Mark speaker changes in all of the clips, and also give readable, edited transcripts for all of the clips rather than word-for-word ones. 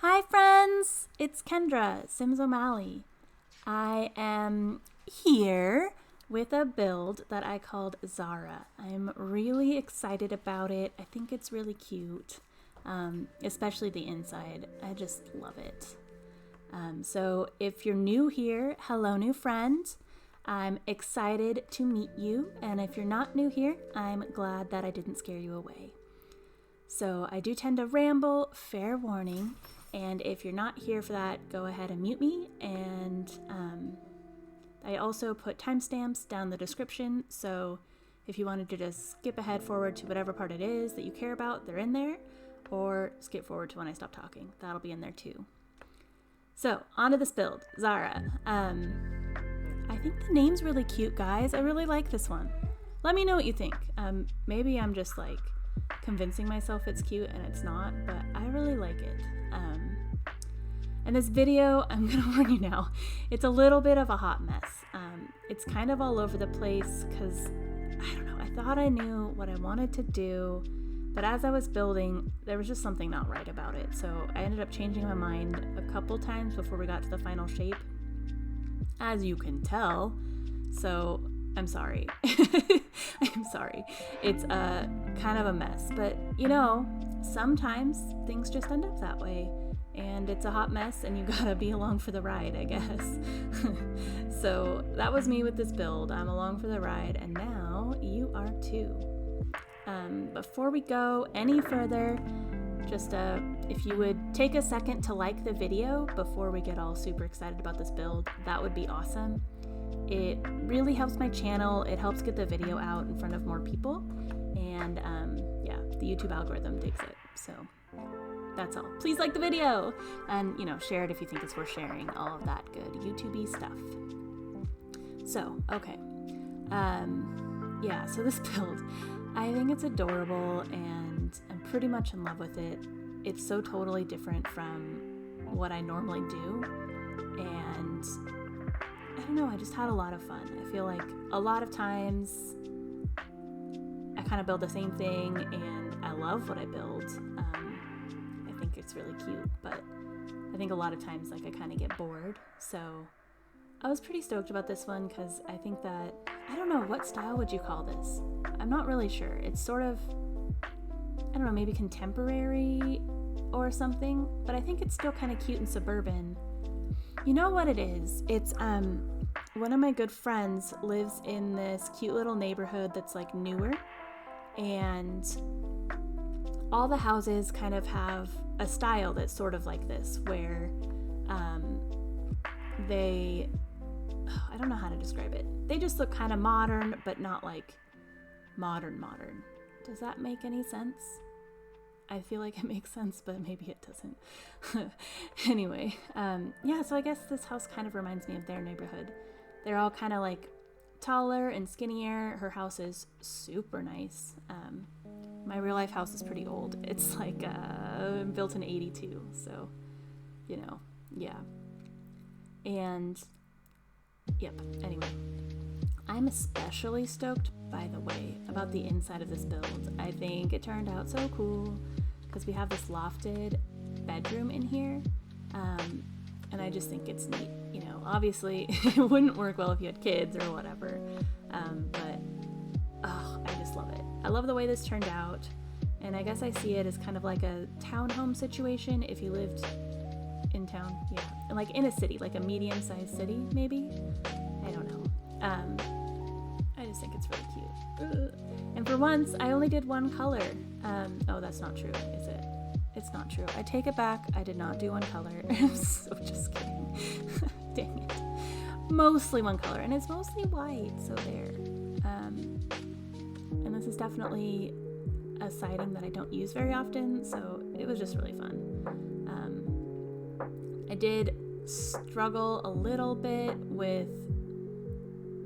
Speaker 1: Hi friends, it's Kendra, Sims O'Malley. I am here with a build that I called XARA. I'm really excited about it. I think it's really cute, especially the inside. I just love it. So if you're new here, hello new friend. I'm excited to meet you, and if you're not new here, I'm glad that I didn't scare you away. So I do tend to ramble, fair warning. And if you're not here for that, go ahead and mute me. And I also put timestamps down the description. So if you wanted to just skip ahead forward to whatever part it is that you care about, they're in there. Or skip forward to when I stop talking. That'll be in there too. So on to this build, XARA. I think the name's really cute, guys. I really like this one. Let me know what you think. Maybe I'm just like convincing myself it's cute and it's not, but I really like it. And this video, I'm gonna warn you now, it's a little bit of a hot mess. It's kind of all over the place because, I don't know, I thought I knew what I wanted to do, but as I was building, there was just something not right about it. So I ended up changing my mind a couple times before we got to the final shape, as you can tell. So I'm sorry. I'm sorry. It's kind of a mess, but you know, sometimes things just end up that way. And it's a hot mess and you gotta be along for the ride, I guess. So that was me with this build. I'm along for the ride and now you are too. Before we go any further, just if you would take a second to like the video before we get all super excited about this build, that would be awesome. It really helps my channel. It helps get the video out in front of more people. And yeah, the YouTube algorithm digs it. So that's all. Please like the video and, you know, share it if you think it's worth sharing. All of that good YouTube-y stuff. So, okay. Yeah, so this build, I think it's adorable and I'm pretty much in love with it. It's so totally different from what I normally do. And I don't know, I just had a lot of fun. I feel like a lot of times I kind of build the same thing and I love what I build. I think it's really cute, but I think a lot of times like I kind of get bored. So I was pretty stoked about this one because I think that, I don't know, what style would you call this? I'm not really sure. It's sort of, I don't know, maybe contemporary or something, but I think it's still kind of cute and suburban. You know what it is? It's one of my good friends lives in this cute little neighborhood that's like newer, and all the houses kind of have a style that's sort of like this, where they, I don't know how to describe it. They just look kind of modern, but not like modern. Does that make any sense? I feel like it makes sense, but maybe it doesn't. Anyway, yeah, so I guess this house kind of reminds me of their neighborhood. They're all kind of like taller and skinnier. Her house is super nice. My real life house is pretty old. It's like built in 82, so, you know, yeah. And, yep, anyway. I'm especially stoked, by the way, about the inside of this build. I think it turned out so cool because we have this lofted bedroom in here, and I just think it's neat. You know, obviously it wouldn't work well if you had kids or whatever, but oh, I just love it. I love the way this turned out, and I guess I see it as kind of like a townhome situation if you lived in town, yeah, and like in a city, like a medium-sized city, maybe. I don't know. I just think it's really cute. And for once, I only did one color. Oh, that's not true, is it? It's not true. I take it back. I did not do one color. I'm so just kidding. Dang it. Mostly one color, and it's mostly white, so there. And this is definitely a siding that I don't use very often, so it was just really fun. I did struggle a little bit with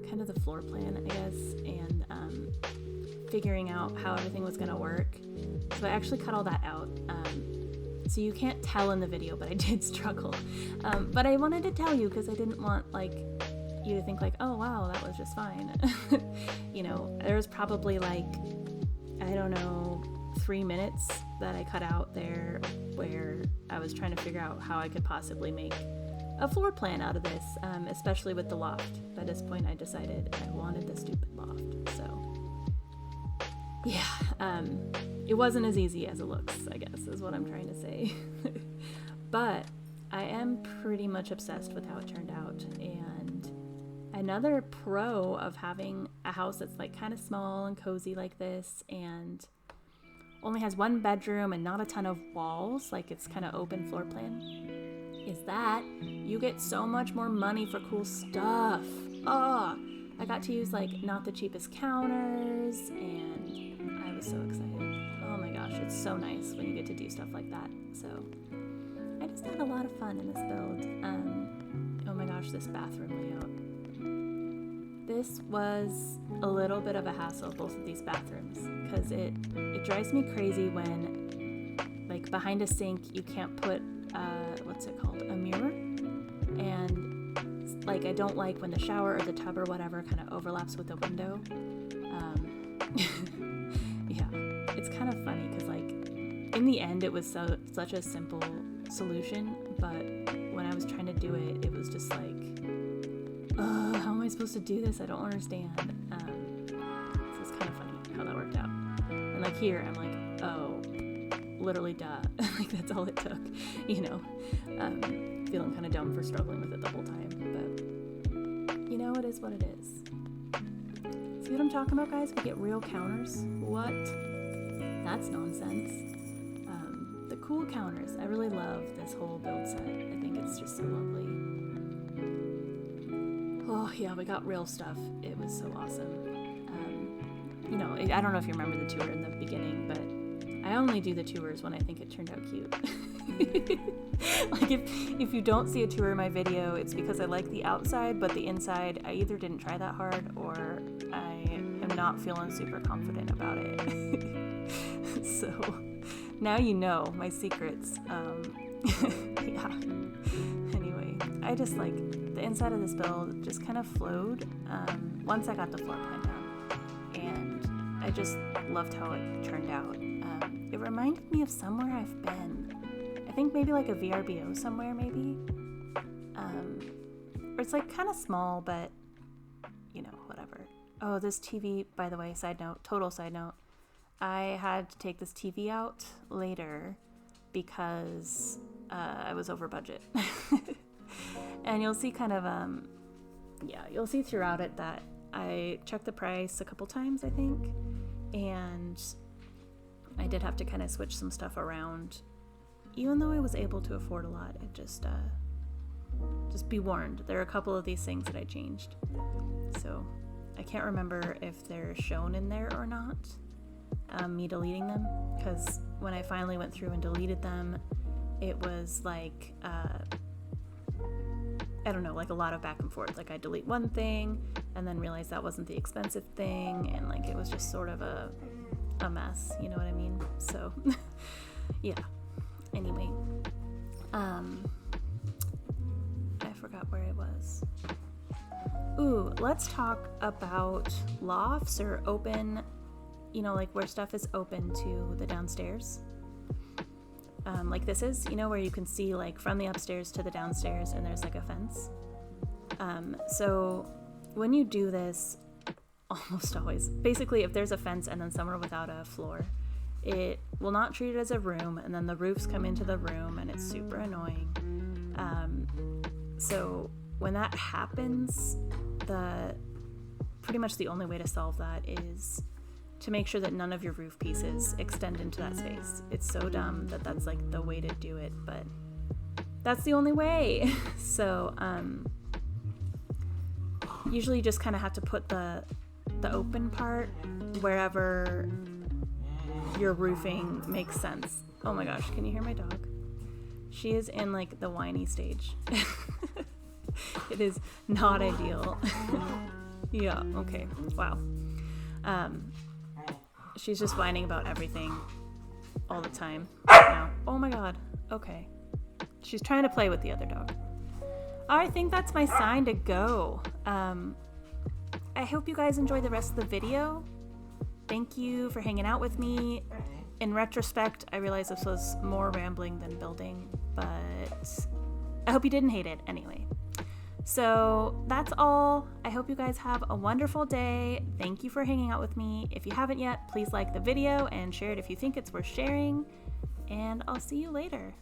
Speaker 1: kind of the floor plan, I guess, and figuring out how everything was going to work. So I actually cut all that out. So you can't tell in the video, but I did struggle. But I wanted to tell you because I didn't want like you to think like, oh wow, that was just fine. You know, there was probably like, I don't know, 3 minutes that I cut out there where I was trying to figure out how I could possibly make a floor plan out of this, especially with the loft. By this point I decided I wanted the stupid loft. So yeah, it wasn't as easy as it looks, I guess, is what I'm trying to say. But I am pretty much obsessed with how it turned out. And another pro of having a house that's like kind of small and cozy like this and only has one bedroom and not a ton of walls, like it's kind of open floor plan, is that you get so much more money for cool stuff. Oh, I got to use like not the cheapest counters, and I was so excited. Oh my gosh, it's so nice when you get to do stuff like that. So I just had a lot of fun in this build. Oh my gosh, this bathroom layout. This was a little bit of a hassle, both of these bathrooms, because it drives me crazy when, like, behind a sink you can't put what's it called, a mirror, and like I don't like when the shower or the tub or whatever kind of overlaps with the window. Yeah, it's kind of funny because like in the end it was such a simple solution, but when I was trying to do it, it was just like, how am I supposed to do this? I don't understand. So it's kind of funny how that worked out. And like here, I'm like, oh, literally duh. Like that's all it took, you know. Feeling kind of dumb for struggling with it the whole time, but you know, it is what it is. See what I'm talking about, guys? We get real counters. What? That's nonsense. The cool counters. I really love this whole build set. I think it's just so lovely. Oh yeah, we got real stuff. It was so awesome. You know, I don't know if you remember the tour in the beginning, but I only do the tours when I think it turned out cute. Like if you don't see a tour in my video, it's because I like the outside, but the inside I either didn't try that hard or I am not feeling super confident about it. So now you know my secrets. Yeah. Anyway, I just like the inside of this build just kind of flowed once I got the floor plan down, and I just loved how it turned out. It reminded me of somewhere I've been. I think maybe like a VRBO somewhere, maybe. Or it's like kind of small, but you know, whatever. Oh, this TV, by the way, total side note. I had to take this TV out later because I was over budget. And you'll see kind of, you'll see throughout it that I checked the price a couple times, I think. And I did have to kind of switch some stuff around. Even though I was able to afford a lot, it just be warned. There are a couple of these things that I changed. So I can't remember if they're shown in there or not, me deleting them, because when I finally went through and deleted them, it was like, I don't know, like a lot of back and forth. Like I delete one thing and then realize that wasn't the expensive thing, and like it was just sort of a mess, you know what I mean? So yeah. Anyway, I forgot where I was. Ooh, let's talk about lofts or open, you know, like where stuff is open to the downstairs. Like this is, you know, where you can see like from the upstairs to the downstairs and there's like a fence. So when you do this, almost always, basically if there's a fence and then somewhere without a floor, it will not treat it as a room, and then the roofs come into the room and it's super annoying. So when that happens, pretty much the only way to solve that is to make sure that none of your roof pieces extend into that space. It's so dumb that that's like the way to do it, but that's the only way. So usually you just kind of have to put the open part wherever your roofing makes sense. Oh my gosh, can you hear my dog? She is in like the whiny stage. It is not ideal. Yeah, okay, wow. She's just whining about everything all the time now. Oh my god, okay. She's trying to play with the other dog. I think that's my sign to go. I hope you guys enjoy the rest of the video. Thank you for hanging out with me. In retrospect, I realized this was more rambling than building, but I hope you didn't hate it anyway. So that's all. I hope you guys have a wonderful day. Thank you for hanging out with me. If you haven't yet, please like the video and share it if you think it's worth sharing. And I'll see you later.